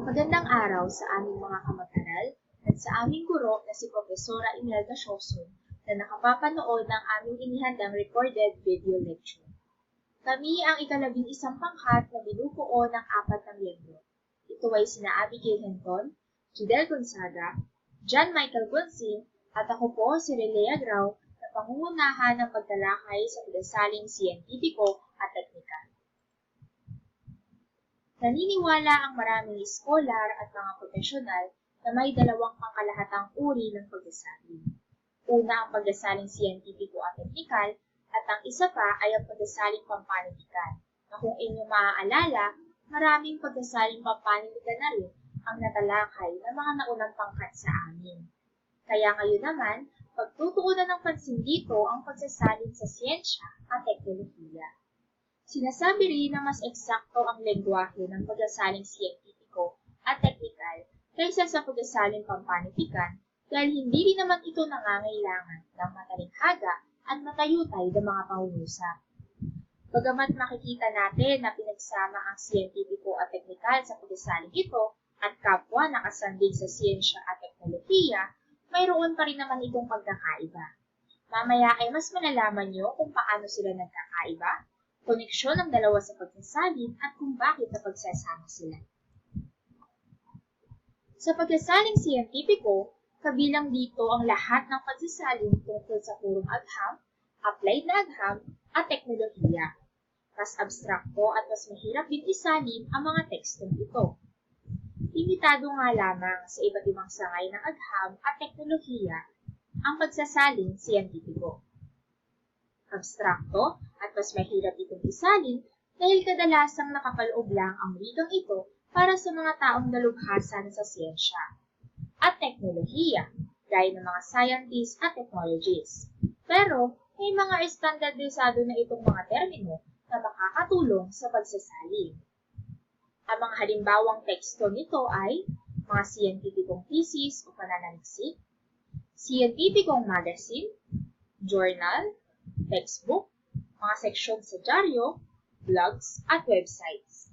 Magandang araw sa aming mga kamag-aral at sa aming guro na si Propesora Imelda Sioson na nakapapanood ng aming inihandang recorded video lecture. Kami ang ika-11 pangkat na binubuo ng 4 na miyembro. Ito ay sina Abigail Henton, Jidel Gonzaga, John Michael Gonzin, at ako po si Relea Grau na pangungunahan ng pagtalakay sa pagsasaling siyentipiko at teknikal. Naniniwala ang maraming iskolar at mga profesional na may dalawang pangkalahatang uri ng pagsasalin. Una ang pagsasaling siyentipiko at teknikal at ang isa pa ay ang pagsasaling pampanitikan na kung inyong maaalala, maraming pagsasaling pampanitikan na rin ang natalakay ng mga naunang pangkat sa amin. Kaya ngayon naman, pagtutuunan ng pansin dito ang pagsasalin sa siyensya at teknolohiya. Sinasabi rin na mas eksakto ang lengguwahe ng pagsasaling siyentipiko at teknikal kaysa sa pagsasaling pampanitikan dahil hindi rin naman ito nangangailangan ng matalinghaga at matayutay na mga pangungusap. Bagamat makikita natin na pinagsama ang siyentipiko at teknikal sa pagsasaling ito at kapwa na kasandig sa siyensya at teknolohiya, mayroon pa rin naman itong pagkakaiba. Mamaya ay mas malalaman nyo kung paano sila nagkakaiba, koneksyon ng dalawa sa pagsasalin at kung bakit napagsasama sila. Sa pagsasaling siyentipiko, kabilang dito ang lahat ng pagsasalin tungkol sa purong agham, applied na agham, at teknolohiya. Mas abstrakto at mas mahirap din isalin ang mga tekstong ito. Limitado nga lamang sa iba't ibang sangay ng agham at teknolohiya ang pagsasaling siyentipiko. Abstrakto at mas mahirap itong isalin dahil kadalasang nakapaloob lang ang wikang ito para sa mga taong dalubhasan sa siyensya at teknolohiya, gaya ng mga scientists at technologists. Pero may mga estandardisado na itong mga termino na makakatulong sa pagsasalin. Ang mga halimbawang teksto nito ay mga siyentipikong thesis o pananaliksik, siyentipikong magazine, journal, textbook, mga seksyon sa dyaryo, blogs, at websites.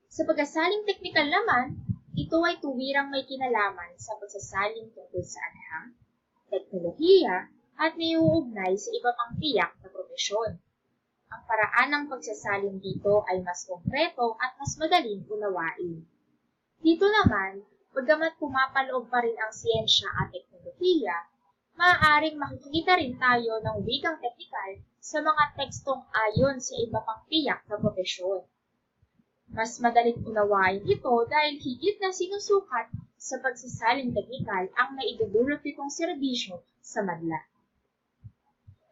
Sa pagsasaling teknikal naman, ito ay tuwirang may kinalaman sa pagsasaling tungkol sa agham, teknolohiya, at may uugnay sa iba pang tiyak na propesyon. Ang paraan ng pagsasalin dito ay mas konkreto at mas madaling unawain. Dito naman, bagamat pumapaloob pa rin ang siyensya at teknolohiya, maaaring makikita rin tayo ng wikang teknikal sa mga tekstong ayon sa iba pang tiyak na propesyon. Mas madaling unawain ito dahil higit na sinusukat sa pagsasaling teknikal ang naidudulot nitong serbisyo sa madla.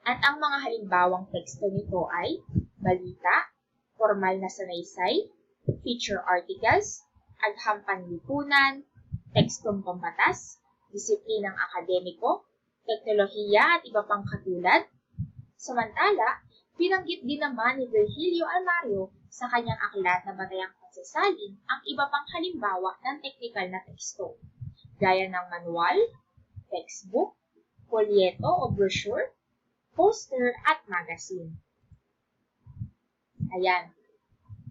At ang mga halimbawang teksto nito ay balita, formal na sanaysay, feature articles, agham panlipunan, tekstong pambatas, disiplinang akademiko, teknolohiya at iba pang katulad. Samantala, binanggit din naman ni Virgilio Almario sa kanyang aklat na Batayang Pagsasalin ang iba pang halimbawa ng teknikal na teksto, gaya ng manual, textbook, folyeto o brochure, poster at magazine. Ayan.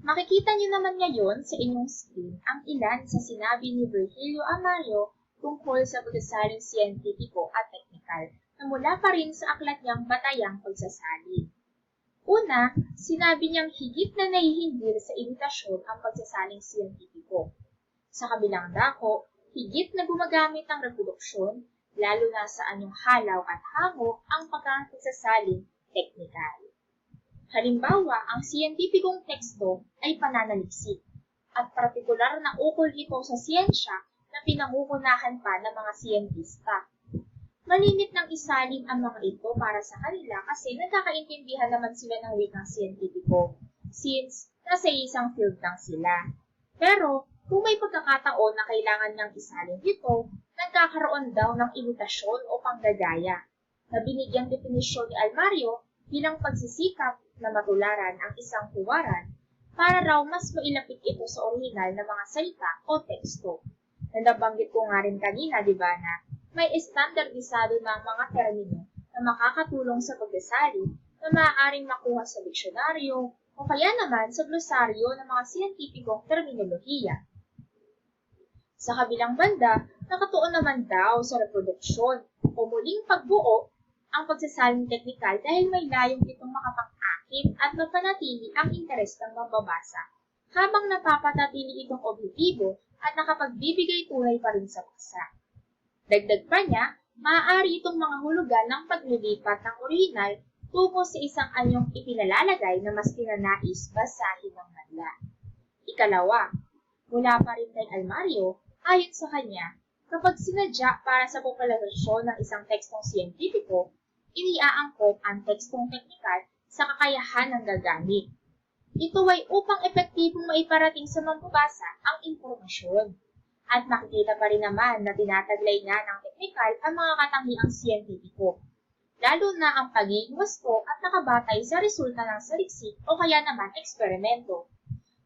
Makikita nyo naman ngayon sa inyong screen ang ilan sa sinabi ni Virgilio Almario tungkol sa pagsasaling siyentipiko at teknikal na mula pa rin sa aklat niyang Batayang Pagsasalin. Una, sinabi niyang higit na nahihinggil sa imitasyon ang pagsasaling siyentipiko. Sa kabilang dako, higit na gumagamit ng reproduksyon, lalo na sa anyong halaw at hango ang pagsasaling teknikal. Halimbawa, ang siyentipikong teksto ay pananaliksik, at partikular na ukol ito sa siyensya na pinangungunahan pa ng mga siyentista. Malimit ng isalin ang mga ito para sa kanila kasi nagkakaintindihan naman sila ng wikang siyentipiko since nasa isang field lang sila. Pero kung may pagkakataon na kailangan niyang isalin ito, nagkakaroon daw ng imitasyon o panggagaya na binigyang definisyon ni Almario bilang pagsisikap na matularan ang isang huwaran para raw mas mailapit ito sa orihinal na mga salita o teksto. Nabanggit ko nga rin kanina, di ba, na may estandardisado na mga termino na makakatulong sa pagsasalin na maaaring makuha sa diksyonaryo, o kaya naman sa glosaryo ng mga siyentipikong terminolohiya. Sa kabilang banda, nakatuon naman daw sa reproduksyon o muling pagbuo ang pagsasaling teknikal dahil may layong itong makapang-akit at mapanatili ang interes ng mambabasa, habang napapanatili itong objektibo at nakapagbibigay tunay pa rin sa paksa. Dagdag pa niya, maaari itong mga hulugan ng paglilipat ng orihinal tungo sa isang anyong ipinalalagay na mas pinanais basahin ng madla. Ikalawa, mula pa rin kay Almario, ayon sa kanya, kapag sinadya para sa popularasyon ng isang tekstong siyentipiko, iniaangkop ang tekstong teknikal sa kakayahan ng gagamit. Ito ay upang epektibong maiparating sa mambabasa ang impormasyon. At makikita pa rin naman na tinataglay nga ng teknikal ang mga katangiang siyentipiko, lalo na ang pagiging wasto at nakabatay sa resulta ng saliksik o kaya naman eksperimento.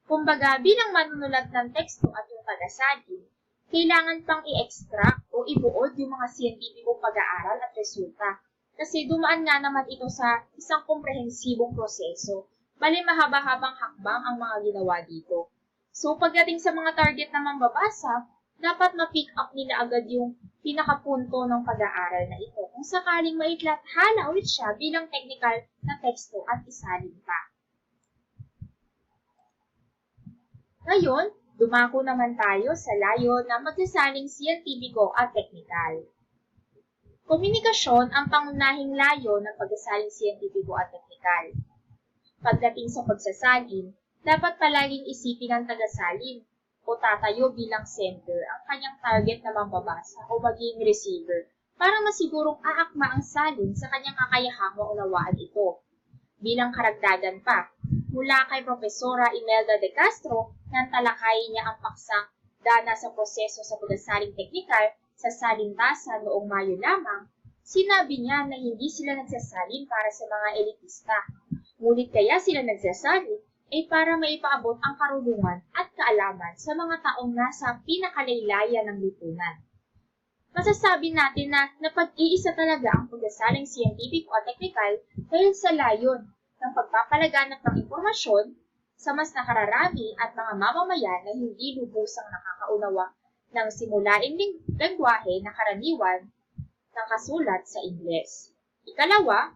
Kumbaga, bilang manunulat ng teksto at yung tagasalin, kailangan pang i-extract o ibuod yung mga siyentipikong pag-aaral at resulta. Kasi dumaan nga naman ito sa isang komprehensibong proseso. Bali mahaba-habang hakbang ang mga ginawa dito. So pagdating sa mga target na mambabasa, dapat ma-pick up nila agad yung pinakapunto ng pag-aaral na ito kung sakaling maitlathala ulit siya bilang technical na teksto at isalin pa. Ngayon, dumako naman tayo sa layo na magsasaling siyentipiko at teknikal. Komunikasyon ang pangunahing layo ng pagsasaling siyentipiko at teknikal. Pagdating sa pagsasalin, dapat palaging isipin ng tagasalin o tatayo bilang sender ang kanyang target na mambabasa o maging receiver para masigurong aakma ang salin sa kanyang kakayahang maunawaan ito. Bilang karagdagan pa, mula kay Profesora Imelda de Castro nang talakayin niya ang paksang dana sa proseso sa pagsasaling teknikal sa salintasan noong Mayo lamang, sinabi niya na hindi sila nagsasalin para sa mga elitista. Ngunit kaya sila nagsasalin ay para maipaabot ang karunungan at kaalaman sa mga taong nasa pinakalaylayan ng lipunan. Masasabi natin na napag-iisa talaga ang pagsasaling siyentipiko at teknikal dahil sa layon ng pagpapalaganap ng impormasyon sa mas nakararami at mga mamamayan na hindi lubusang nakakaunawa ng simulaing lengguwahe na karaniwan ng kasulat sa Ingles. Ikalawa,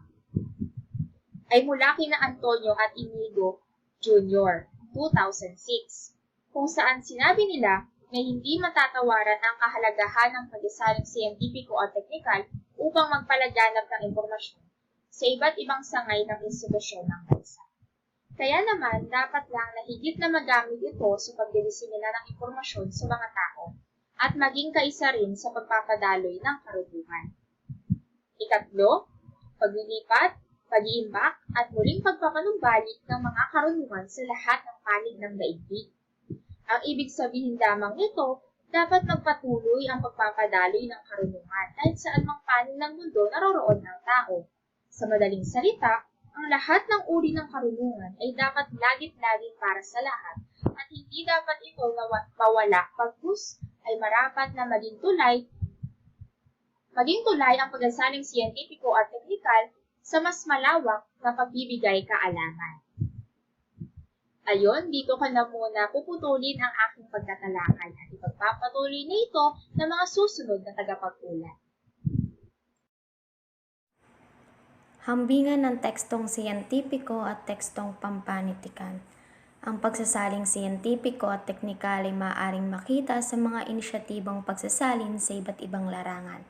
ay mula kina Antonio at Inigo Jr., 2006, kung saan sinabi nila na hindi matatawaran ang kahalagahan ng pagsasaling siyentipiko at teknikal upang magpalaganap ng impormasyon sa iba't ibang sangay ng institusyon ng bansa. Kaya naman, dapat lang na higit na magamit ito sa pagdidisemina ng impormasyon sa mga tao at maging kaisa rin sa pagpapadaloy ng karunungan. Ikatlo, paglilipat, pag-iimbak at muling pagpapanumbalik ng mga karunungan sa lahat ng panig ng daigdig. Ang ibig sabihin lamang nito, dapat magpatuloy ang pagpapadaloy ng karunungan kahit saan mang panig ng mundo naroroon ng tao. Sa madaling salita, ang lahat ng uri ng karunungan ay dapat lagit-laging para sa lahat at hindi dapat ito mawala pagkus ay marapat na maging tulay ang pagsasaling siyentipiko at teknikal sa mas malawak na pagbibigay kaalaman. Ayon, dito ko na muna puputulin ang aking pagtatalakay at ipagpapatuloy na ito ng mga susunod na tagapag-ulat. Hambingan ng tekstong siyentipiko at tekstong pampanitikan. Ang pagsasaling siyentipiko at teknikal ay maaaring makita sa mga inisyatibang pagsasalin sa iba't ibang larangan.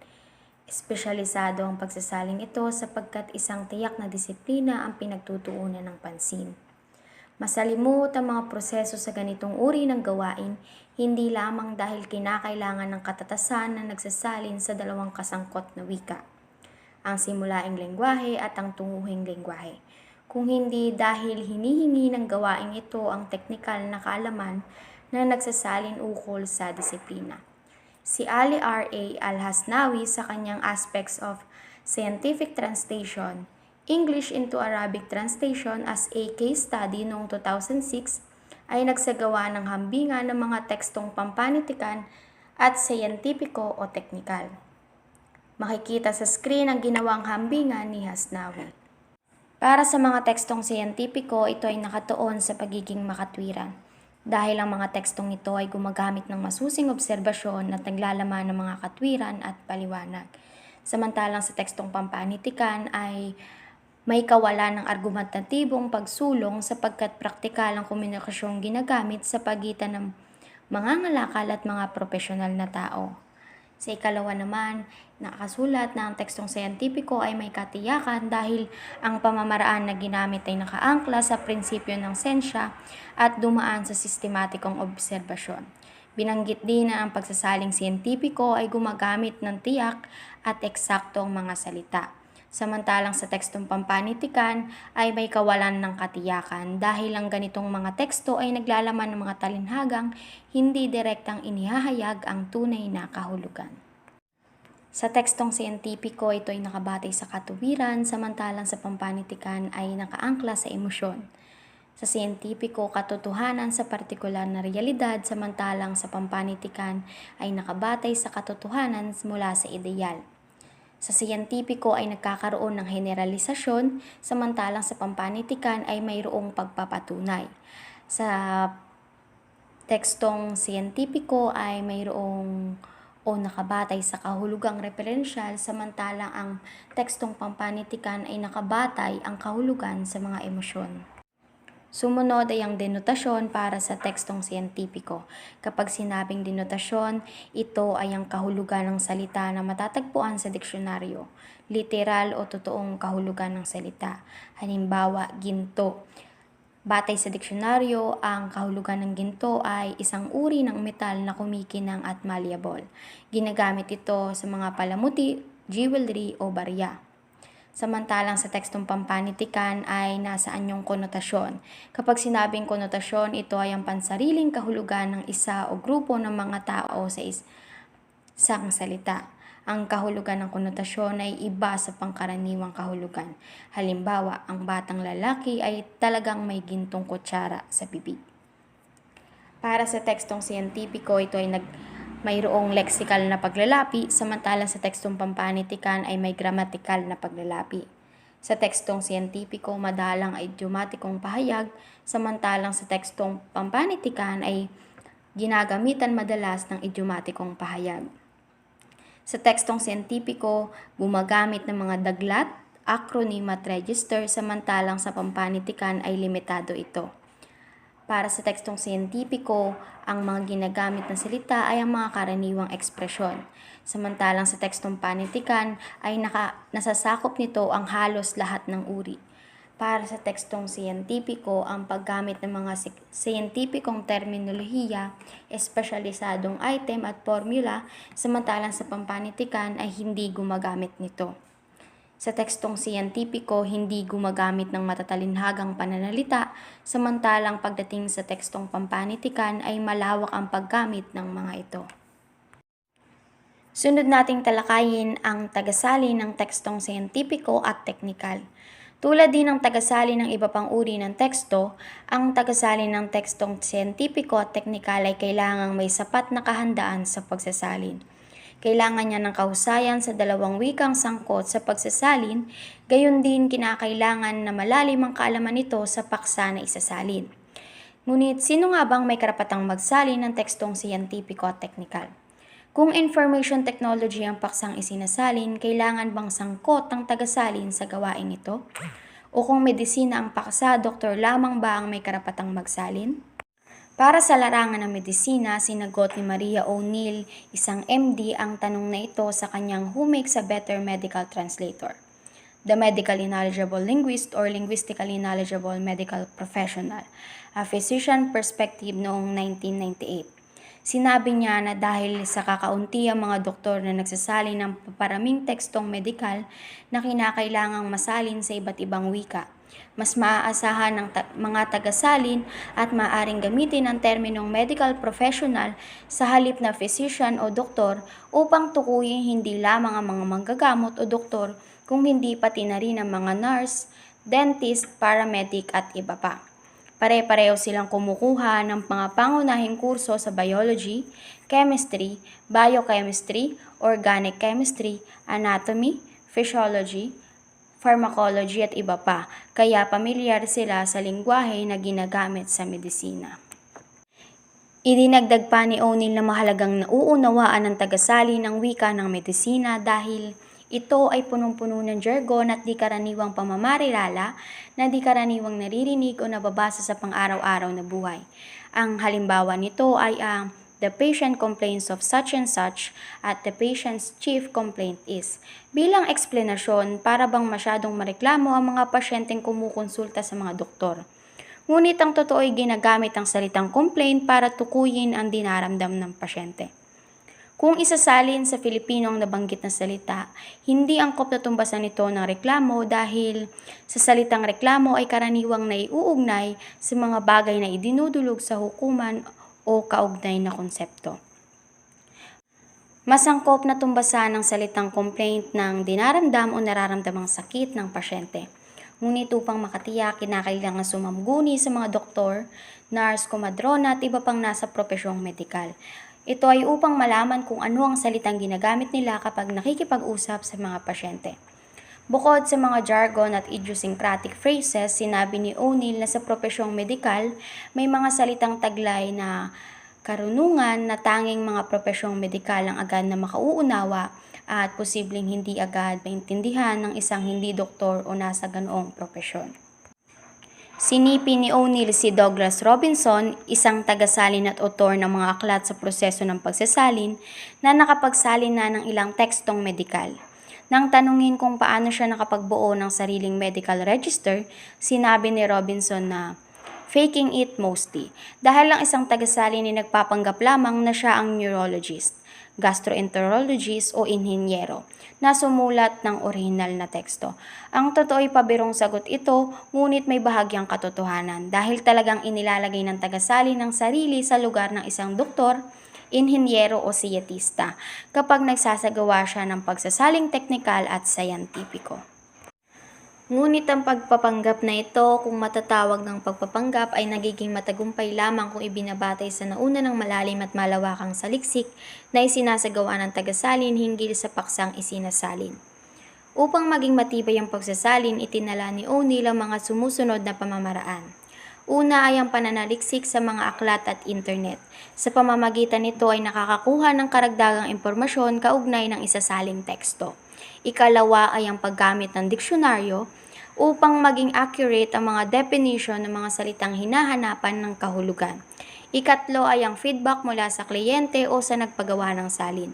Espesyalisado ang pagsasaling ito sapagkat isang tiyak na disiplina ang pinagtutuunan ng pansin. Masalimuot ang mga proseso sa ganitong uri ng gawain, hindi lamang dahil kinakailangan ng katatasan na nagsasalin sa dalawang kasangkot na wika, ang simulaing lengguwahe at ang tunguhing lengguwahe, kung hindi dahil hinihingi ng gawain ito ang teknikal na kaalaman na nagsasalin ukol sa disiplina. Si Ali R.A. Al-Hasnawi sa kanyang Aspects of Scientific Translation, English into Arabic Translation as a Case Study noong 2006 ay nagsagawa ng hambingan ng mga tekstong pampanitikan at siyentipiko o teknikal. Makikita sa screen ang ginawang hambingan ni Hasnawi. Para sa mga tekstong siyentipiko, ito ay nakatuon sa pagiging makatwiran. Dahil ang mga tekstong ito ay gumagamit ng masusing obserbasyon at naglalaman ng mga katwiran at paliwanag. Samantalang sa tekstong pampanitikan ay may kawalan ng argumentatibong pagsulong sapagkat praktikal ang komunikasyong ginagamit sa pagitan ng mga ngalakal at mga profesional na tao. Sa ikalawa naman, nakasulat na ang tekstong siyentipiko ay may katiyakan dahil ang pamamaraan na ginamit ay nakaangkla sa prinsipyo ng sensya at dumaan sa sistematikong obserbasyon. Binanggit din na ang pagsasaling siyentipiko ay gumagamit ng tiyak at eksaktong mga salita. Samantalang sa tekstong pampanitikan ay may kawalan ng katiyakan dahil ang ganitong mga teksto ay naglalaman ng mga talinhagang hindi direktang inihahayag ang tunay na kahulugan. Sa tekstong siyentipiko, ito ay nakabatay sa katuwiran, samantalang sa pampanitikan ay nakaangkla sa emosyon. Sa siyentipiko, katotohanan sa partikular na realidad, samantalang sa pampanitikan ay nakabatay sa katotohanan mula sa ideal. Sa siyentipiko ay nagkakaroon ng generalisasyon, samantalang sa pampanitikan ay mayroong pagpapatunay. Sa tekstong siyentipiko ay mayroong o nakabatay sa kahulugang referensyal, samantalang ang tekstong pampanitikan ay nakabatay ang kahulugan sa mga emosyon. Sumunod ay ang denotasyon para sa tekstong siyentipiko. Kapag sinabing denotasyon, ito ay ang kahulugan ng salita na matatagpuan sa diksyonaryo, literal o totoong kahulugan ng salita. Halimbawa, ginto. Batay sa diksyonaryo, ang kahulugan ng ginto ay isang uri ng metal na kumikinang at malleable. Ginagamit ito sa mga palamuti, jewelry o barya. Samantalang sa tekstong pampanitikan ay nasa anyong konotasyon. Kapag sinabing konotasyon, ito ay ang pansariling kahulugan ng isa o grupo ng mga tao sa isang salita. Ang kahulugan ng konotasyon ay iba sa pangkaraniwang kahulugan. Halimbawa, ang batang lalaki ay talagang may gintong kutsara sa bibig. Para sa tekstong siyentipiko, ito ay mayroong leksikal na paglalapi, samantalang sa tekstong pampanitikan ay may gramatikal na paglalapi. Sa tekstong siyentipiko, madalang ay idiomatikong pahayag, samantalang sa tekstong pampanitikan ay ginagamitan madalas ng idiomatikong pahayag. Sa tekstong siyentipiko, gumagamit ng mga daglat, acronym at register, samantalang sa pampanitikan ay limitado ito. Para sa tekstong siyentipiko, ang mga ginagamit na salita ay ang mga karaniwang ekspresyon. Samantalang sa tekstong panitikan ay nasasakop nito ang halos lahat ng uri. Para sa tekstong siyentipiko, ang paggamit ng mga siyentipikong terminolohiya, espesyalisadong item at formula, samantalang sa pampanitikan ay hindi gumagamit nito. Sa tekstong siyentipiko, hindi gumagamit ng matatalinhagang pananalita, samantalang pagdating sa tekstong pampanitikan ay malawak ang paggamit ng mga ito. Sunod nating talakayin ang tagasali ng tekstong siyentipiko at teknikal. Tulad din ng tagasali ng iba pang uri ng teksto, ang tagasali ng tekstong siyentipiko at teknikal ay kailangang may sapat na kahandaan sa pagsasalin. Kailangan niya ng kahusayan sa dalawang wikang sangkot sa pagsasalin, gayon din kinakailangan na malalim ang kaalaman nito sa paksa na isasalin. Ngunit sino nga bang may karapatang magsalin ng tekstong siyentipiko at teknikal? Kung information technology ang paksang isinasalin, kailangan bang sangkot ang tagasalin sa gawaing ito? O kung medisina ang paksa, doktor lamang ba ang may karapatang magsalin? Para sa larangan ng medisina, sinagot ni Maria O'Neill, isang MD, ang tanong na ito sa kanyang Who Makes a Better Medical Translator? The Medically Knowledgeable Linguist or Linguistically Knowledgeable Medical Professional, a Physician Perspective noong 1998. Sinabi niya na dahil sa kakaunti ang mga doktor na nagsasali ng paparaming tekstong medikal na kinakailangang masalin sa iba't ibang wika, mas maaasahan ng mga tagasalin at maaaring gamitin ang terminong medical professional sa halip na physician o doktor upang tukuyin hindi lamang ang mga manggagamot o doktor kung hindi pati na rin ang mga nurse, dentist, paramedic at iba pa. Pare-pareho silang kumukuha ng mga pangunahing kurso sa biology, chemistry, biochemistry, organic chemistry, anatomy, physiology, pharmacology at iba pa, kaya pamilyar sila sa lingwahe na ginagamit sa medisina. Idinagdag pa ni O'Neill na mahalagang nauunawaan ng tagasalin ang wika ng medisina dahil ito ay punong-puno ng jargon at di karaniwang pamamarilala na di karaniwang naririnig o nababasa sa pang-araw-araw na buhay. Ang halimbawa nito ay ang the patient complains of such and such at the patient's chief complaint is. Bilang eksplanasyon, para bang masyadong mareklamo ang mga pasyenteng kumukonsulta sa mga doktor. Ngunit ang totoo ay ginagamit ang salitang complaint para tukuyin ang dinaramdam ng pasyente. Kung isasalin sa Filipino ang nabanggit na salita, hindi angkop na tumbasan nito ng reklamo dahil sa salitang reklamo ay karaniwang naiuugnay sa mga bagay na idinudulog sa hukuman o kaugnay na konsepto. Mas angkop na tumbasan ng salitang complaint ng dinaramdam o nararamdamang sakit ng pasyente. Ngunit upang makatiyak, kinakailangan sumamguni sa mga doktor, nurse, komadrona at iba pang nasa propesyong medikal. Ito ay upang malaman kung ano ang salitang ginagamit nila kapag nakikipag-usap sa mga pasyente. Bukod sa mga jargon at idiosyncratic phrases, sinabi ni O'Neill na sa propesyong medikal, may mga salitang taglay na karunungan na tanging mga propesyong medikal ang agad na makauunawa at posibleng hindi agad maintindihan ng isang hindi doktor o nasa ganoong propesyon. Sinipi ni O'Neill si Douglas Robinson, isang tagasalin at autor ng mga aklat sa proseso ng pagsasalin na nakapagsalin na ng ilang tekstong medikal. Nang tanungin kung paano siya nakapagbuo ng sariling medical register, sinabi ni Robinson na faking it mostly, dahil lang isang tagasalin ay nagpapanggap lamang na siya ang neurologist, gastroenterologist o inhinyero na sumulat ng orihinal na teksto. Ang totoo ay pabirong sagot ito, ngunit may bahagyang katotohanan dahil talagang inilalagay ng tagasalin ng sarili sa lugar ng isang doktor, inhinyero o siyetista kapag nagsasagawa siya ng pagsasaling teknikal at sayantipiko. Ngunit ang pagpapanggap na ito, kung matatawag ng pagpapanggap, ay nagiging matagumpay lamang kung ibinabatay sa nauna ng malalim at malawakang saliksik na isinasagawa ng tagasalin hinggil sa paksang isinasalin. Upang maging matibay ang pagsasalin, itinala ni O'Neill ang mga sumusunod na pamamaraan. Una ay ang pananaliksik sa mga aklat at internet. Sa pamamagitan nito ay nakakakuha ng karagdagang impormasyon kaugnay ng isasaling teksto. Ikalawa ay ang paggamit ng diksyonaryo upang maging accurate ang mga definition ng mga salitang hinahanapan ng kahulugan. Ikatlo ay ang feedback mula sa kliyente o sa nagpagawa ng salin.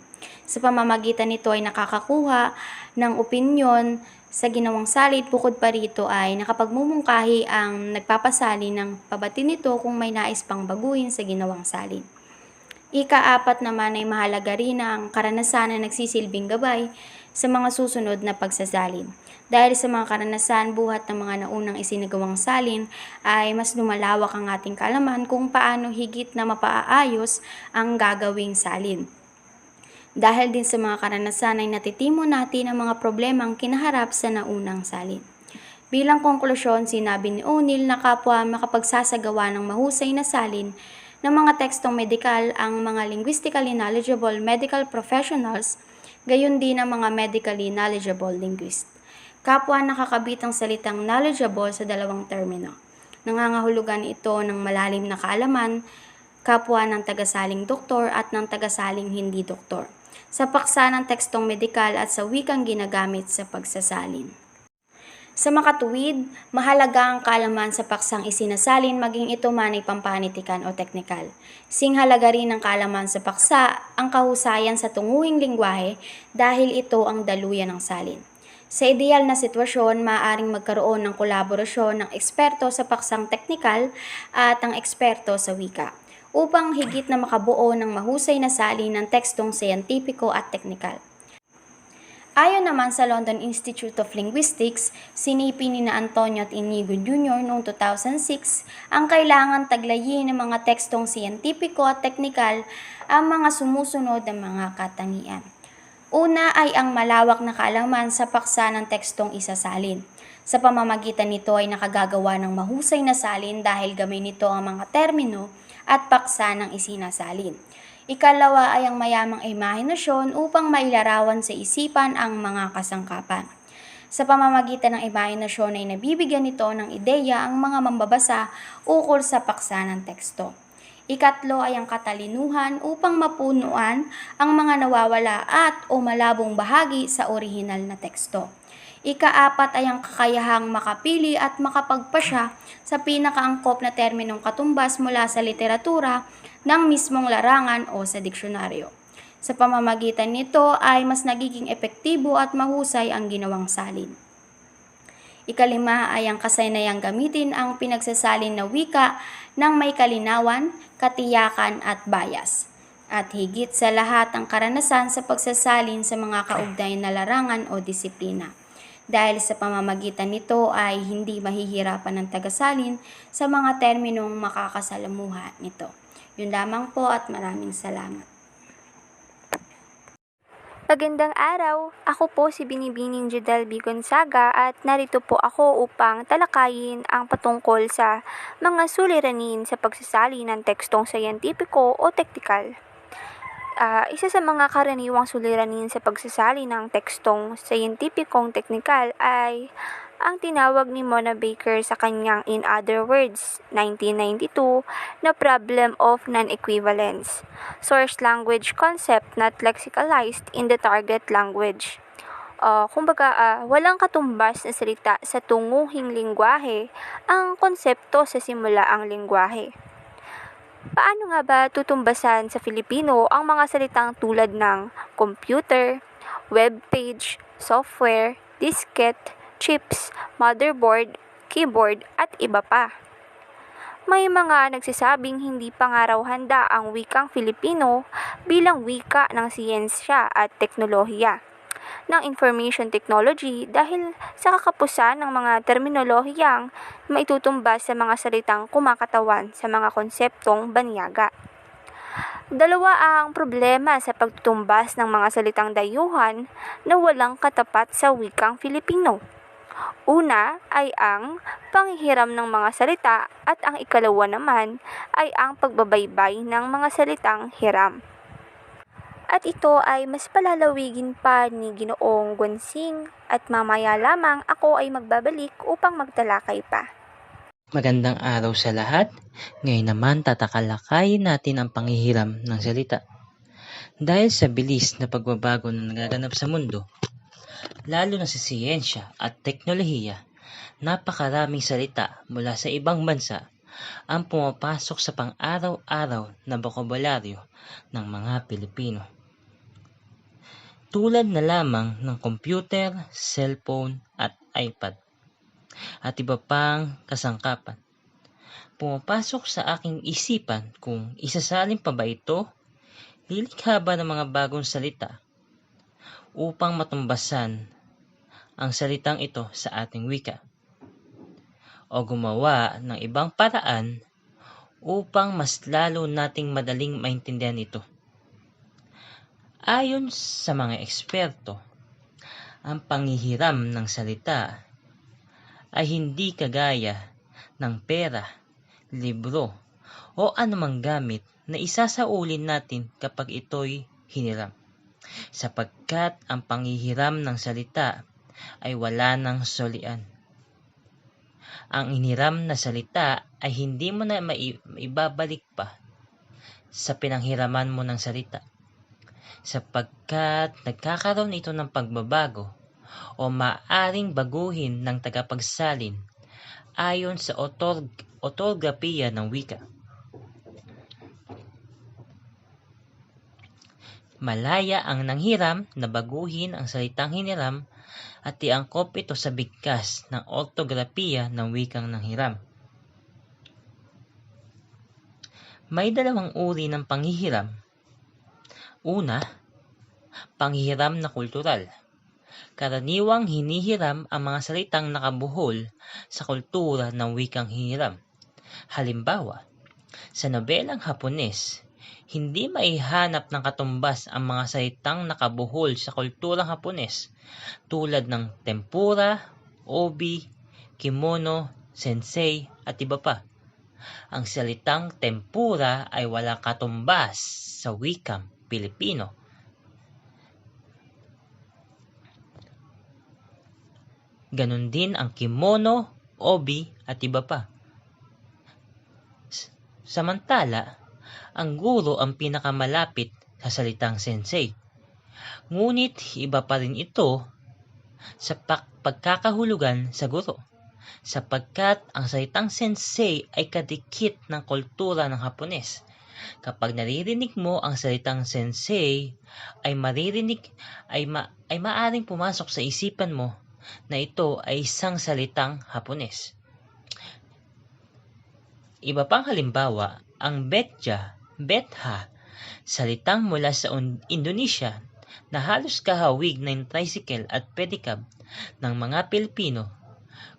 Sa pamamagitan nito ay nakakakuha ng opinyon sa ginawang salin, bukod pa rito ay nakapagmumungkahi ang nagpapasali ng pabati nito kung may nais pang baguhin sa ginawang salin. Ika-apat naman ay mahalaga rin ang karanasan na nagsisilbing gabay sa mga susunod na pagsasalin. Dahil sa mga karanasan buhat ng mga naunang isinagawang salin ay mas lumalawak ang ating kaalaman kung paano higit na mapaayos ang gagawing salin. Dahil din sa mga karanasan ay natitimo natin ang mga problemang kinaharap sa naunang salin. Bilang konklusyon, sinabi ni O'Neill na kapwa makapagsasagawa ng mahusay na salin ng mga tekstong medikal ang mga linguistically knowledgeable medical professionals, gayon din ang mga medically knowledgeable linguist. Kapwa nakakabit ang salitang knowledgeable sa dalawang termino. Nangangahulugan ito ng malalim na kaalaman, kapwa ng tagasaling doktor at ng tagasaling hindi doktor, sa paksa ng tekstong medikal at sa wikang ginagamit sa pagsasalin. Sa makatuwid, mahalaga ang kaalaman sa paksang isinasalin maging ito man ay pampanitikan o teknikal. Singhalaga rin ang kaalaman sa paksa ang kahusayan sa tunguhing lingwahe dahil ito ang daluyan ng salin. Sa ideal na sitwasyon, maaaring magkaroon ng kolaborasyon ng eksperto sa paksang teknikal at ang eksperto sa wika upang higit na makabuo ng mahusay na salin ng tekstong siyentipiko at teknikal. Ayon naman sa London Institute of Linguistics, sinipi ni Antonio at Inigo Jr. noong 2006 ang kailangan taglayin ng mga tekstong siyentipiko at teknikal ang mga sumusunod na mga katangian. Una ay ang malawak na kaalaman sa paksa ng tekstong isasalin. Sa pamamagitan nito ay nakagagawa ng mahusay na salin dahil gamay nito ang mga termino at paksa ng isinasalin. Ikalawa ay ang mayamang imahinasyon upang mailarawan sa isipan ang mga kasangkapan. Sa pamamagitan ng imahinasyon ay nabibigyan nito ng ideya ang mga mambabasa ukol sa paksa ng teksto. Ikatlo ay ang katalinuhan upang mapunuan ang mga nawawala at o malabong bahagi sa orihinal na teksto. Ikaapat ay ang kakayahang makapili at makapagpasya sa pinakaangkop na terminong katumbas mula sa literatura ng mismong larangan o sa diksyonaryo. Sa pamamagitan nito ay mas nagiging epektibo at mahusay ang ginawang salin. Ikalima ay ang kasaynayang gamitin ang pinagsasalin na wika ng may kalinawan, katiyakan at bias. At higit sa lahat ang karanasan sa pagsasalin sa mga kaugnay na larangan o disiplina. Dahil sa pamamagitan nito ay hindi mahihirapan ng tagasalin sa mga terminong makakasalamuha nito. Yun lamang po at maraming salamat. Magandang araw! Ako po si Binibining Judel B. Gonzaga at narito po ako upang talakayin ang patungkol sa mga suliranin sa pagsasali ng tekstong siyentipiko o teknikal. Isa sa mga karaniwang suliranin sa pagsasali ng tekstong siyentipikong teknikal ay ang tinawag ni Mona Baker sa kanyang In Other Words, 1992, na problem of non-equivalence, source language concept not lexicalized in the target language. Walang katumbas na salita sa tunguhing lingwahe ang konsepto sa simulaang lingwahe. Paano nga ba tutumbasan sa Filipino ang mga salitang tulad ng computer, web page, software, diskette, chips, motherboard, keyboard, at iba pa? May mga nagsasabing hindi pa nga raw handa ang wikang Filipino bilang wika ng siyensya at teknolohiya, ng information technology dahil sa kakapusan ng mga terminolohiyang maitutumbas sa mga salitang kumakatawan sa mga konseptong banyaga. Dalawa ang problema sa pagtutumbas ng mga salitang dayuhan na walang katapat sa wikang Filipino. Una ay ang panghihiram ng mga salita at ang ikalawa naman ay ang pagbabaybay ng mga salitang hiram. At ito ay mas palalawigin pa ni Ginoong Guansing at mamaya lamang ako ay magbabalik upang magtalakay pa. Magandang araw sa lahat. Ngayon naman tatakalakayin natin ang panghihiram ng salita. Dahil sa bilis na pagbabago na nagaganap sa mundo, lalo na sa siyensya at teknolohiya, napakaraming salita mula sa ibang bansa ang pumapasok sa pang-araw-araw na bokabularyo ng mga Pilipino. Tulad na lamang ng computer, cellphone at iPad at iba pang kasangkapan. Pumapasok sa aking isipan kung isasalin pa ba ito, lilikha ba ng mga bagong salita upang matumbasan ang salitang ito sa ating wika, o gumawa ng ibang paraan upang mas lalo nating madaling maintindihan ito. Ayon sa mga eksperto, ang panghihiram ng salita ay hindi kagaya ng pera, libro, o anumang gamit na isasaulin natin kapag ito'y hiniram, sapagkat ang panghihiram ng salita ay wala ng solian. Ang iniram na salita ay hindi mo na maibabalik pa sa pinanghiraman mo ng salita, sapagkat nagkakaroon ito ng pagbabago o maaring baguhin ng tagapagsalin ayon sa ortografiya ng wika. Malaya ang nanghiram na baguhin ang salitang hiniram at iangkop ito sa bigkas ng ortografiya ng wikang nanghiram. May dalawang uri ng panghihiram. Una, panghihiram na kultural. Karaniwang hinihiram ang mga salitang nakabuhol sa kultura ng wikang hiniram. Halimbawa, sa nobelang Hapones, hindi maihanap ng katumbas ang mga salitang nakabuhol sa kulturang Hapones tulad ng tempura, obi, kimono, sensei at iba pa. Ang salitang tempura ay walang katumbas sa wikang Pilipino. Ganon din ang kimono, obi at iba pa. Samantala, ang guro ang pinakamalapit sa salitang sensei. Ngunit iba pa rin ito sa pagkakahulugan sa guro, sapagkat ang salitang sensei ay kadikit ng kultura ng Hapones. Kapag naririnig mo ang salitang sensei, ay maaring pumasok sa isipan mo na ito ay isang salitang Hapones. Iba pang halimbawa, ang betha, salitang mula sa Indonesia na halos kahawig ng tricycle at pedicab ng mga Pilipino.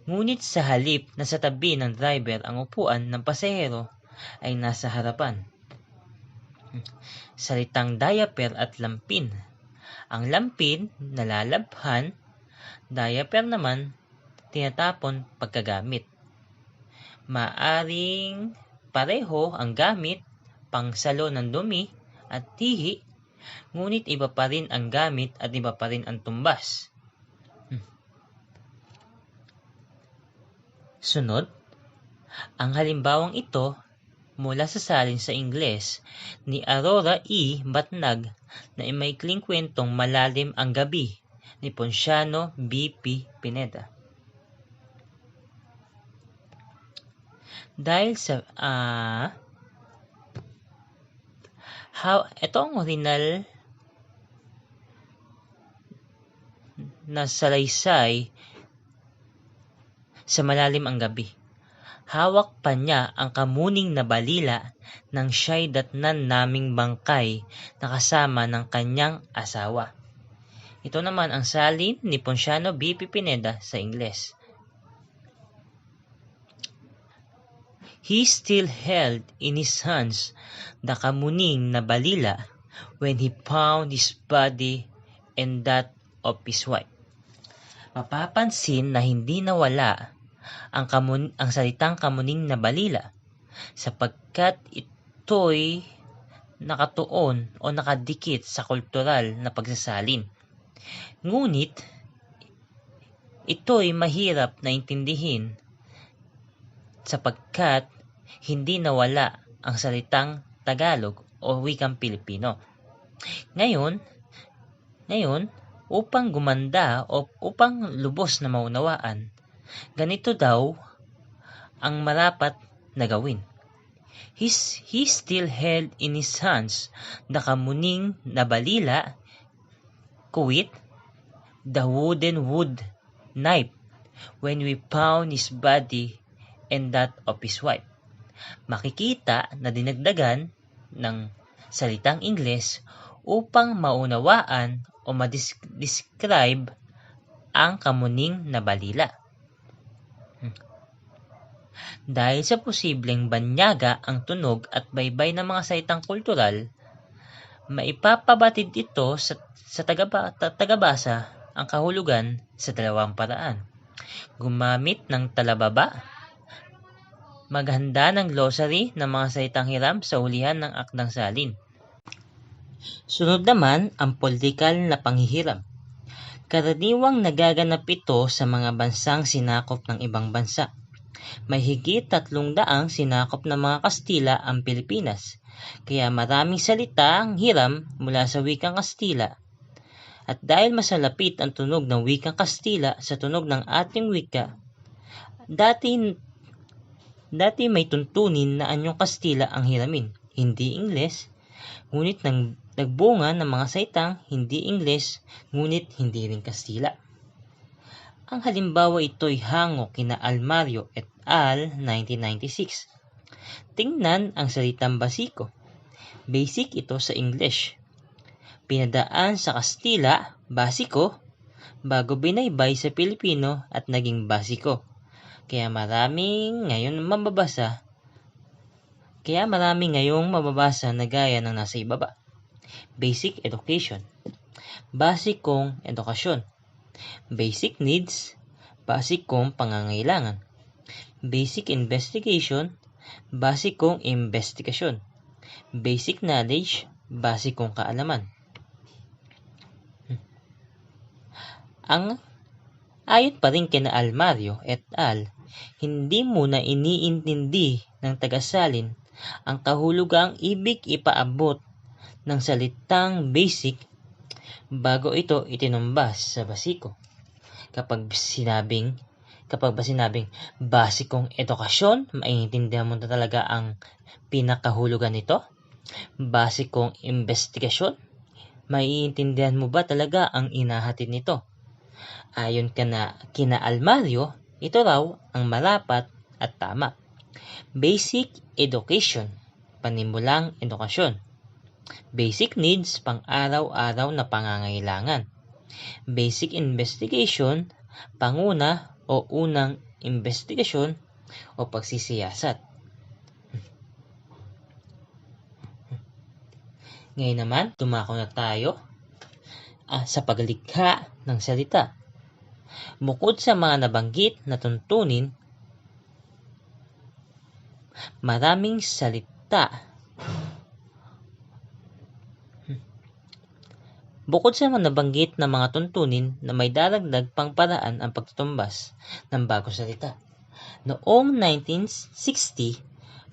Ngunit sa halip na sa tabi ng driver ang upuan ng pasahero ay nasa harapan. Salitang diaper at lampin. Ang lampin nalalabhan, diaper naman tinatapon pagkagamit. Maaring pareho ang gamit, pangsalo ng dumi at tihi, ngunit iba pa rin ang gamit at iba pa rin ang tumbas. Sunod, ang halimbawang ito mula sa salin sa Ingles ni Aurora E. Batnag na maikling kwentong Malalim ang Gabi ni Ponciano B.P. Pineda. Dahil sa ito ang original na salaysay sa Malalim ang Gabi. Hawak pa niya ang kamuning na balila ng siya'y datnan naming bangkay na kasama ng kanyang asawa. Ito naman ang salin ni Ponciano B.P. Pineda sa Ingles. He still held in his hands the kamuning na balila when he found his body and that of his wife. Mapapansin na hindi nawala ang salitang kamuning na balila sapagkat ito'y nakatuon o nakadikit sa kultural na pagsasalin. Ngunit ito'y mahirap na intindihin sapagkat hindi nawala ang salitang Tagalog o wikang Pilipino. Ngayon, upang gumanda o upang lubos na maunawaan, ganito daw ang marapat na gawin. He still held in his hands the kamuning na balila, kuwit, the wooden wood knife, when we found his body and that of his wife. Makikita na dinagdagan ng salitang Ingles upang maunawaan o ma-describe ang kamuning na balila. Dahil sa posibleng banyaga ang tunog at baybay ng mga salitang kultural, maipapabatid ito sa tagabasa ang kahulugan sa dalawang paraan. Gumamit ng talababa, maghanda ng glossary ng mga salitang hiram sa hulihan ng akdang salin. Sunod naman ang politikal na panghihiram. Karaniwang nagaganap ito sa mga bansang sinakop ng ibang bansa. May higit 300 sinakop ng mga Kastila ang Pilipinas, kaya maraming salita ang hiram mula sa wikang Kastila. At dahil masalapit ang tunog ng wikang Kastila sa tunog ng ating wika, dati may tuntunin na anyong Kastila ang hiramin, hindi Ingles, ngunit nagbunga ng mga salitang hindi Ingles, ngunit hindi rin Kastila. Ang halimbawa ito'y hango kina Almario et al. 1996. Tingnan ang salitang basiko. Basic ito sa English. Pinadaan sa Kastila, basiko, bago binaybay sa Pilipino at naging basiko. Kaya maraming ngayong mababasa na gaya ng nasa ibaba. Basic education. Basikong edukasyon. Basic needs. Basikong pangangailangan. Basic investigation. Basikong investigasyon. Basic knowledge. Basikong kaalaman. Ayon pa rin kina Almario et al., hindi muna iniintindi ng tagasalin ang kahulugang ibig ipaabot ng salitang basic bago ito itinumbas sa basiko. Kapag ba sinabing basikong edukasyon, maiintindihan mo na talaga ang pinakahulugan nito? Basikong investigasyon, maiintindihan mo ba talaga ang inahatid nito? Ayon kina Almario, ito raw ang marapat at tama. Basic education, panimulang edukasyon. Basic needs, pang-araw-araw na pangangailangan. Basic investigation, panguna o unang investigasyon o pagsisiyasat. Ngayon naman, tumako na tayo sa paglikha ng salita. Bukod sa mga nabanggit na tuntunin, maraming salita. Bukod sa mga nabanggit na mga tuntunin na may daragdag pang paraan ang pagtutumbas ng bagong salita. Noong 1960,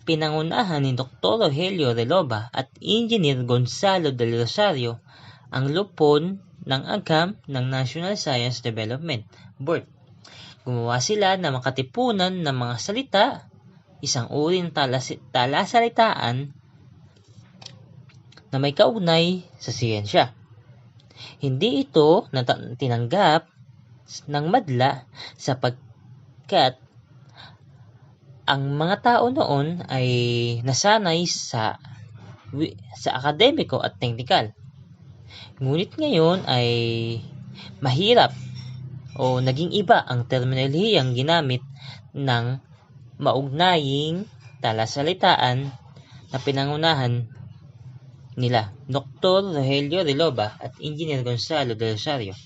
pinangunahan ni Dr. Rogelio Reloba at Engineer Gonzalo del Rosario ang lupon ng agham ng National Science Development Board. Gumawa sila ng makatipunan ng mga salita, isang uri ng talasalitaan na may kaugnay sa siyensya. Hindi ito tinanggap ng madla sapagkat ang mga tao noon ay nasanay sa akademiko at teknikal. Ngunit ngayon ay mahirap o naging iba ang terminolohiyang ginamit ng maugnaying talasalitaan na pinangunahan nila, Dr. Rogelio Reloba at Engineer Gonzalo del Rosario.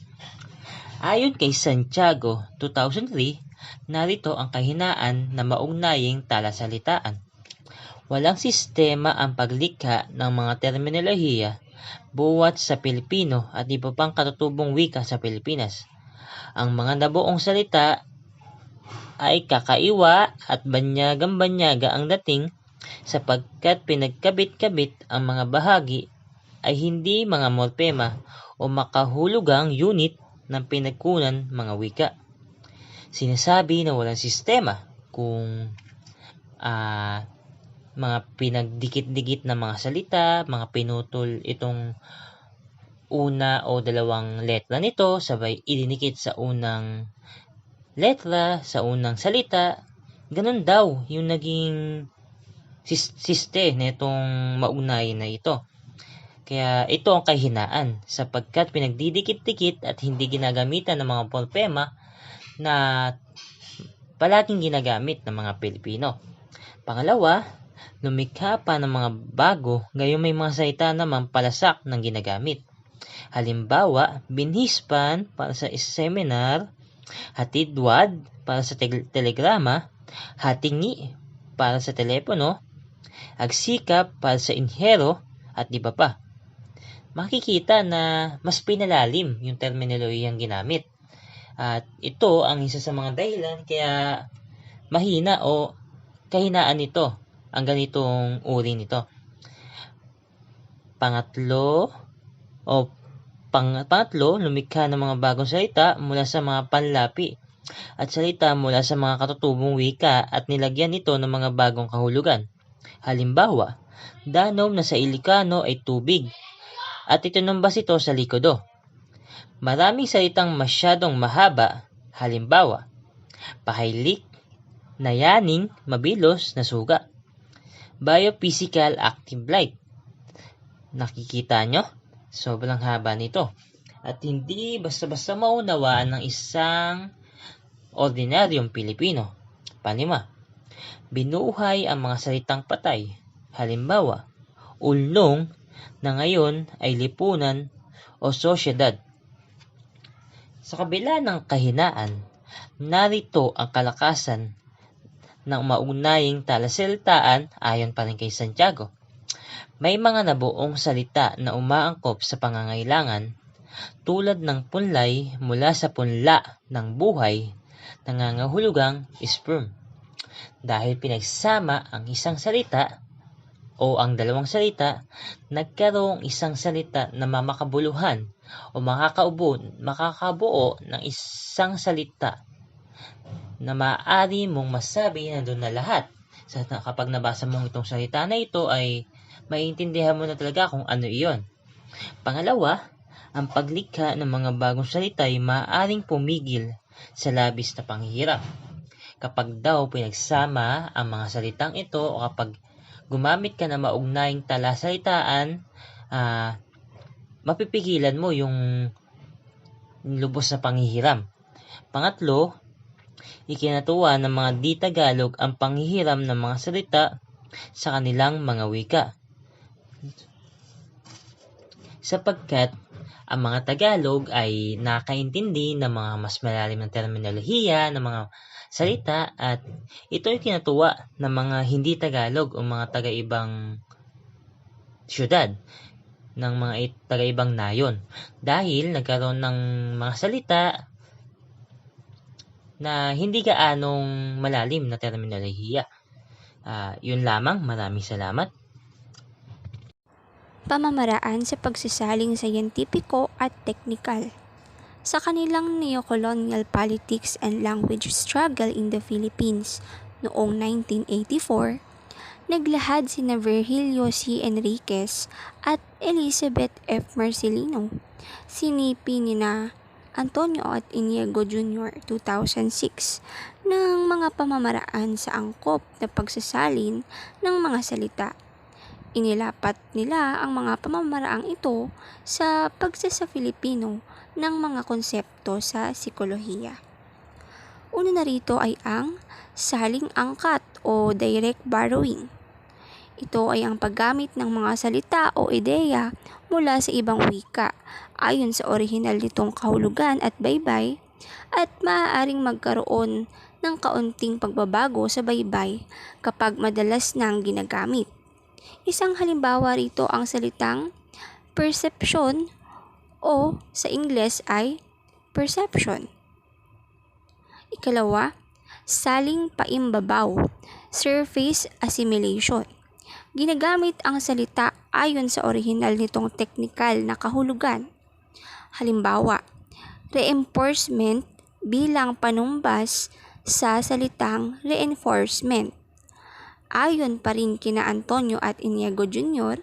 Ayon kay Santiago 2003, narito ang kahinaan na maugnaying talasalitaan. Walang sistema ang paglikha ng mga terminolohiya buwat sa Pilipino at iba pang katutubong wika sa Pilipinas. Ang mga nabuong salita ay kakaiwa at banyagang-banyaga ang dating sapagkat pinagkabit-kabit ang mga bahagi ay hindi mga morpema o makahulugang unit ng pinagkunan mga wika. Sinasabi na walang sistema kung mga pinagdikit-dikit na mga salita, mga pinutol itong una o dalawang letra nito, sabay idinikit sa unang letra, sa unang salita. Ganun daw yung naging siste nitong maugnay na ito. Kaya ito ang kahinaan sapagkat pinagdidikit-dikit at hindi ginagamitan ng mga morpema na palaging ginagamit ng mga Pilipino. Pangalawa, lumikha pa ng mga bago, gayon may mga salita naman palasak ng ginagamit. Halimbawa, binhispan para sa seminar, hatidwad para sa telegrama, hatingi para sa telepono, agsikap para sa inhero, at iba pa. Makikita na mas pinalalim yung terminolohiyang ginamit. At ito ang isa sa mga dahilan kaya mahina o kahinaan nito ang ganitong uri nito. Pangatlo, lumikha ng mga bagong salita mula sa mga panlapi at salita mula sa mga katutubong wika at nilagyan ito ng mga bagong kahulugan. Halimbawa, danom na sa Ilikano ay tubig at itinumbas ito sa Likodo. Maraming salitang masyadong mahaba, halimbawa, pahaylik, nayaning, mabilos na suga. Biophysical active light. Nakikita nyo? Sobrang haba nito. At hindi basta-basta maunawaan ng isang ordinaryong Pilipino. Panlima, binuhay ang mga salitang patay. Halimbawa, ulnong na ngayon ay lipunan o sosyedad. Sa kabila ng kahinaan, narito ang kalakasan ng maugnaying talasalitaan ayon pa rin kay Santiago. May mga nabuong salita na umaangkop sa pangangailangan tulad ng punlay mula sa punla ng buhay, nangangahulugang sperm. Dahil pinagsama ang isang salita o ang dalawang salita, nagkaroong isang salita na mamakabuluhan o makakabuo ng isang salita na maaari mong masabi na doon na lahat. Kapag nabasa mong itong salita na ito ay maiintindihan mo na talaga kung ano iyon. Pangalawa, ang paglikha ng mga bagong salita ay maaaring pumigil sa labis na panghihirap. Kapag daw pinagsama ang mga salitang ito o kapag gumamit ka na maugnayang talasalitaan, mapipigilan mo yung lubos na panghihiram. Pangatlo, ikinatuwa ng mga di-Tagalog ang panghihiram ng mga salita sa kanilang mga wika. Sapagkat ang mga Tagalog ay nakaintindi ng mga mas malalim na terminolohiya ng mga salita at ito ay kinatuwa ng mga hindi Tagalog o mga taga-ibang syudad, ng mga taga-ibang nayon dahil nagkaroon ng mga salita na hindi gaanong malalim na terminolohiya. Yun lamang, maraming salamat. Pamamaraan sa pagsasaling siyentipiko at teknikal. Sa kanilang neo-colonial politics and language struggle in the Philippines noong 1984, naglahad sina Virgilio C. Enriquez at Elizabeth F. Marcelino, sinipi nina Antonio at Inigo Jr. 2006 ng mga pamamaraan sa angkop na pagsasalin ng mga salita. Inilapat nila ang mga pamamaraang ito sa pagsasa-Filipino ng mga konsepto sa psikolohiya. Una na rito ay ang saling angkat o direct borrowing. Ito ay ang paggamit ng mga salita o ideya mula sa ibang wika ayon sa orihinal nitong kahulugan at baybay at maaaring magkaroon ng kaunting pagbabago sa baybay kapag madalas nang ginagamit. Isang halimbawa rito ang salitang perception o sa Ingles ay perception. Ikalawa, saling paimbabaw, surface assimilation. Ginagamit ang salita ayon sa orihinal nitong teknikal na kahulugan. Halimbawa, reinforcement bilang panumbas sa salitang reinforcement. Ayon pa rin kina Antonio at Inigo Jr.,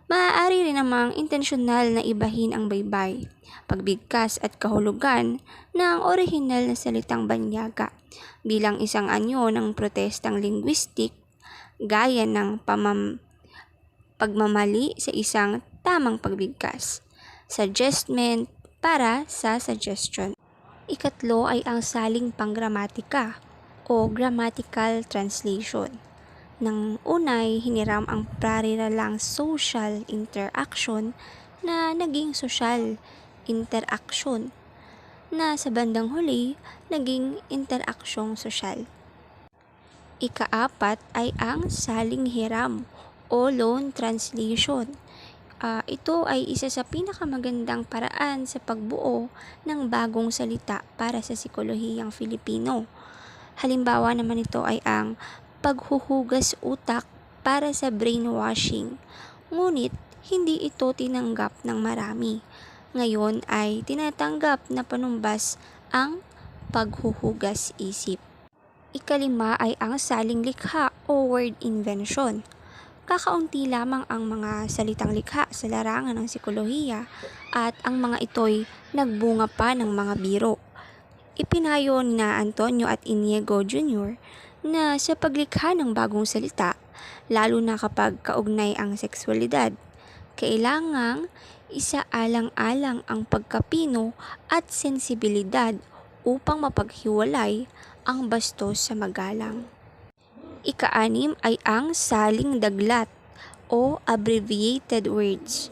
maaari rin namang intensyonal na ibahin ang baybay, pagbigkas at kahulugan ng orihinal na salitang banyaga bilang isang anyo ng protestang linguistic gaya ng pagmamali sa isang tamang pagbigkas, suggestment para sa suggestion. Ikatlo ay ang saling panggramatika o grammatical translation. Nang unay hiniram ang pariralang social interaction na naging social interaction na sa bandang huli naging interaksyong sosyal. Ikaapat ay ang saling hiram o loan translation. Ito ay isa sa pinakamagandang paraan sa pagbuo ng bagong salita para sa psikolohiyang Filipino. Halimbawa naman ito ay ang paghuhugas utak para sa brainwashing, ngunit hindi ito tinanggap ng marami. Ngayon ay tinatanggap na panumbas ang paghuhugas isip. Ikalima ay ang saling likha o word invention. Kakaunti lamang ang mga salitang likha sa larangan ng psikolohiya at ang mga ito'y nagbunga pa ng mga biro. Ipinayo ni Antonio at Inigo Jr. na sa paglikha ng bagong salita, lalo na kapag kaugnay ang sexualidad, kailangang isaalang-alang ang pagkapino at sensibilidad upang mapaghiwalay ang bastos sa magalang. Ika-anim ay ang saling daglat o abbreviated words.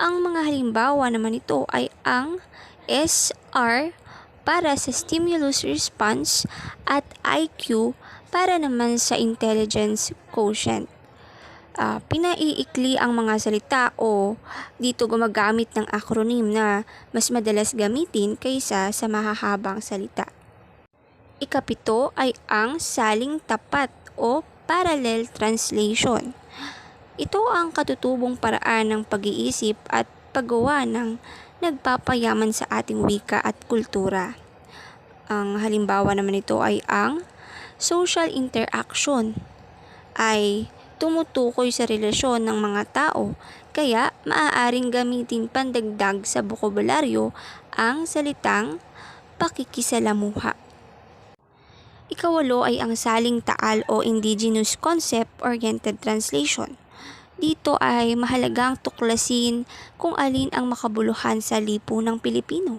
Ang mga halimbawa naman ito ay ang SR para sa stimulus response at IQ para naman sa intelligence quotient. pinaiikli ang mga salita o dito gumagamit ng acronym na mas madalas gamitin kaysa sa mahahabang salita. Ikapito ay ang saling tapat o parallel translation. Ito ang katutubong paraan ng pag-iisip at paggawa ng nagpapayaman sa ating wika at kultura. Ang halimbawa naman nito ay ang social interaction ay tumutukoy sa relasyon ng mga tao, kaya maaaring gamitin pandagdag sa bokabularyo ang salitang pakikisalamuha. Ikawalo ay ang saling taal o indigenous concept-oriented translation. Dito ay mahalagang tuklasin kung alin ang makabuluhan sa lipunang Pilipino,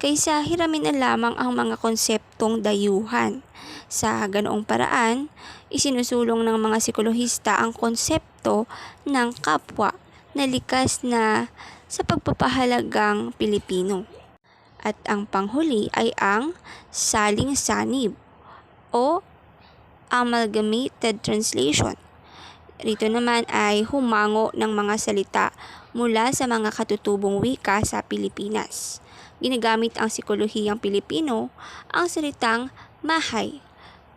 kaysa hiramin na lamang ang mga konseptong dayuhan. Sa ganoong paraan, isinusulong ng mga psikolohista ang konsepto ng kapwa na likas na sa pagpapahalagang Pilipino. At ang panghuli ay ang saling sanib o amalgamated translation. Rito naman ay humango ng mga salita mula sa mga katutubong wika sa Pilipinas. Ginagamit ang psikolohiyang Pilipino ang salitang mahay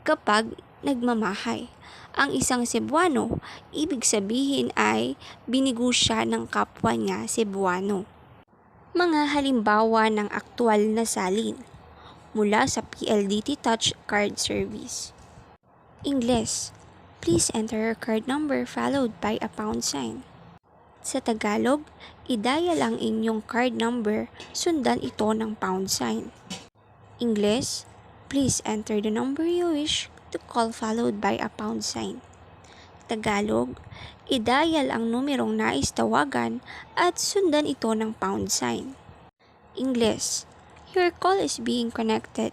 kapag nagmamahay. Ang isang Cebuano, ibig sabihin ay binigo siya ng kapwa niya Cebuano. Mga halimbawa ng aktwal na salin mula sa PLDT Touch Card Service. Ingles, please enter your card number followed by a pound sign. Sa Tagalog, i-dial ang inyong card number, sundan ito ng pound sign. Ingles, please enter the number you wish to call followed by a pound sign. Tagalog, i-dial ang numerong nais tawagan at sundan ito ng pound sign. Ingles, your call is being connected.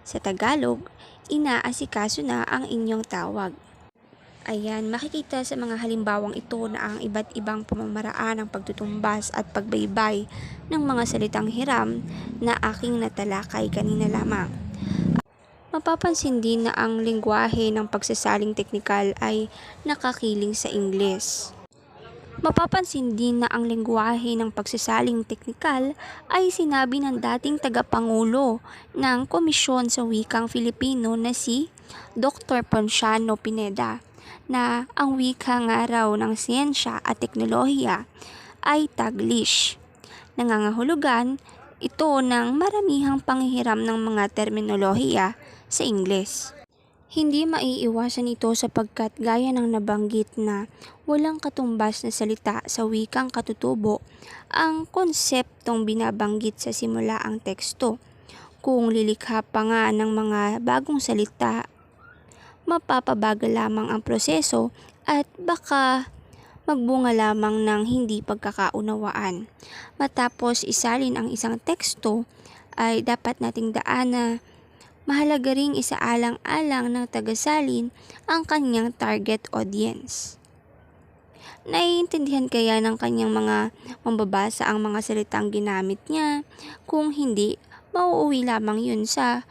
Sa Tagalog, inaasikaso na ang inyong tawag. Ayan, makikita sa mga halimbawang ito na ang iba't ibang pamamaraan ng pagtutumbas at pagbaybay ng mga salitang hiram na aking natalakay kanina lamang. Mapapansin din na ang lengguwahe ng pagsasaling teknikal ay nakakiling sa Ingles. Mapapansin din na ang lengguwahe ng pagsasaling teknikal ay sinabi ng dating tagapangulo ng Komisyon sa Wikang Filipino na si Dr. Ponciano Pineda, na ang wika nga raw ng siyensya at teknolohiya ay Taglish. Nangangahulugan ito ng maramihang panghihiram ng mga terminolohiya sa Ingles. Hindi maiiwasan ito sapagkat gaya ng nabanggit na walang katumbas na salita sa wikang katutubo ang konseptong binabanggit sa simula ang teksto. Kung lilikha pa nga ng mga bagong salita, mapapabagal lamang ang proseso at baka magbunga lamang ng hindi pagkakaunawaan. Matapos isalin ang isang teksto, ay dapat nating daan na mahalaga ring isaalang-alang ng tagasalin ang kanyang target audience. Naiintindihan kaya ng kanyang mga mambabasa ang mga salitang ginamit niya? Kung hindi, mauuwi lamang yun sa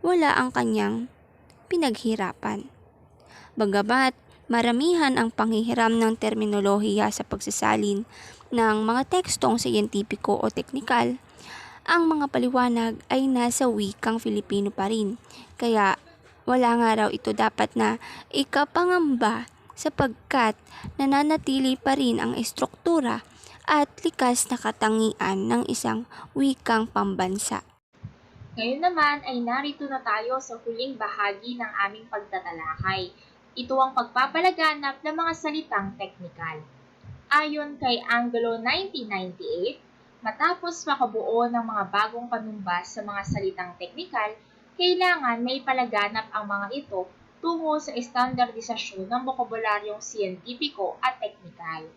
wala ang kanyang pinaghirapan. Bagamat maramihan ang panghihiram ng terminolohiya sa pagsasalin ng mga tekstong siyentipiko o teknikal, ang mga paliwanag ay nasa wikang Filipino pa rin. Kaya wala nga raw ito dapat na ikapangamba sapagkat nananatili pa rin ang estruktura at likas na katangian ng isang wikang pambansa. Ngayon naman ay narito na tayo sa huling bahagi ng aming pagtatalakay. Ito ang pagpapalaganap ng mga salitang teknikal. Ayon kay Angelo 1998, matapos makabuo ng mga bagong panumbas sa mga salitang teknikal, kailangan may palaganap ang mga ito tungo sa estandardisasyon ng bokabularyong siyentipiko at teknikal.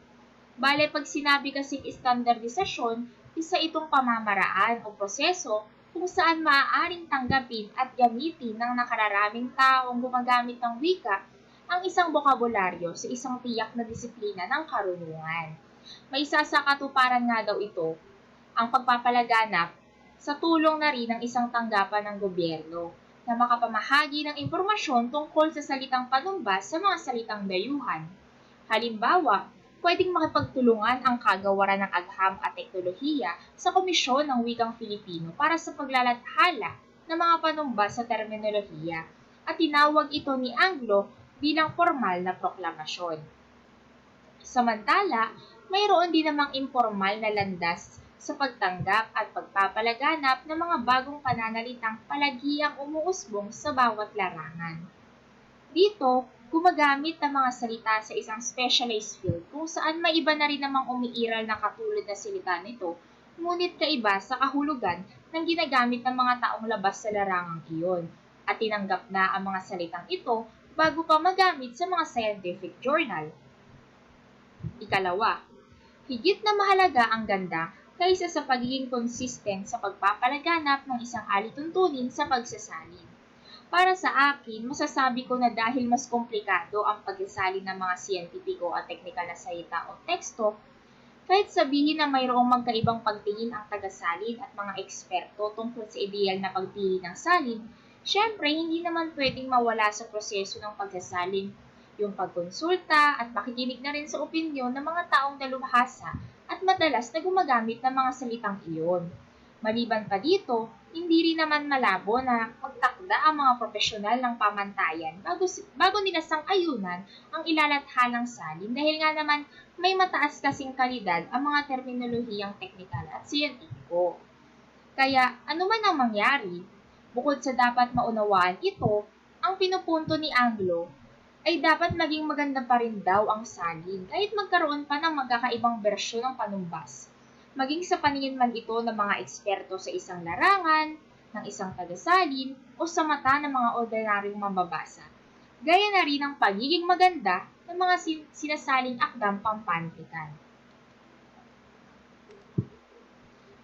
Bale, pag sinabi kasing estandardisasyon, isa itong pamamaraan o proseso kung saan maaaring tanggapin at gamitin ng nakararaming taong gumagamit ng wika ang isang bokabularyo sa isang tiyak na disiplina ng karunungan. May isa sa katuparan nga daw ito, ang pagpapalaganap sa tulong na rin ng isang tanggapan ng gobyerno na makapamahagi ng impormasyon tungkol sa salitang panumbas sa mga salitang dayuhan. Halimbawa, pwedeng makipagtulungan ang kagawaran ng agham at teknolohiya sa Komisyon ng Wikang Filipino para sa paglalathala ng mga panumbas sa terminolohiya at tinawag ito ni Anglo bilang formal na proklamasyon. Samantala, mayroon din namang impormal na landas sa pagtanggap at pagpapalaganap ng mga bagong pananalitang palagiang umuusbong sa bawat larangan. Dito, gumagamit ng mga salita sa isang specialized field kung saan may iba na rin namang umiiral na katulad na salita nito, ngunit kaiba sa kahulugan ng ginagamit ng mga taong labas sa larangang iyon, at tinanggap na ang mga salitang ito bago pa magamit sa mga scientific journal. Ikalawa, higit na mahalaga ang ganda kaysa sa pagiging consistent sa pagpapalaganap ng isang alituntunin sa pagsasalin. Para sa akin, masasabi ko na dahil mas komplikado ang pagsasalin ng mga siyentipiko at teknikal na salita o teksto, kahit sabihin na mayroong magkaibang pagtingin ang tagasalin at mga eksperto tungkol sa ideal na pagpili ng salin, syempre hindi naman pwedeng mawala sa proseso ng pagsasalin yung pagkonsulta at makikinig na rin sa opinyon ng mga taong dalubhasa at madalas na gumagamit ng mga salitang iyon. Maliban pa dito, hindi rin naman malabo na magtakda ang mga profesional ng pamantayan bago nila sang-ayunan ang ilalathalang salin dahil nga naman may mataas kasing kalidad ang mga terminolohiyang teknikal at siyentipiko. Kaya ano man ang mangyari, bukod sa dapat maunawaan ito, ang pinupunto ni Anglo ay dapat maging maganda pa rin daw ang salin kahit magkaroon pa ng magkakaibang bersyon ng panumbas. Maging sa paningin man ito ng mga eksperto sa isang larangan, ng isang tagasalin, o sa mata ng mga ordinaryong mambabasa. Gaya na rin ang pagiging maganda ng mga sinasaling akdang pampanitikan.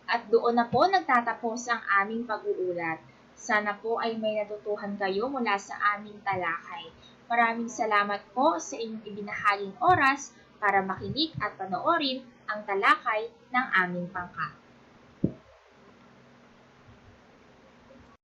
At doon na po nagtatapos ang aming pag-uulat. Sana po ay may natutuhan kayo mula sa aming talakay. Maraming salamat po sa inyong ibinahaging oras para makinig at panoorin ang talakay ng aming pangkat.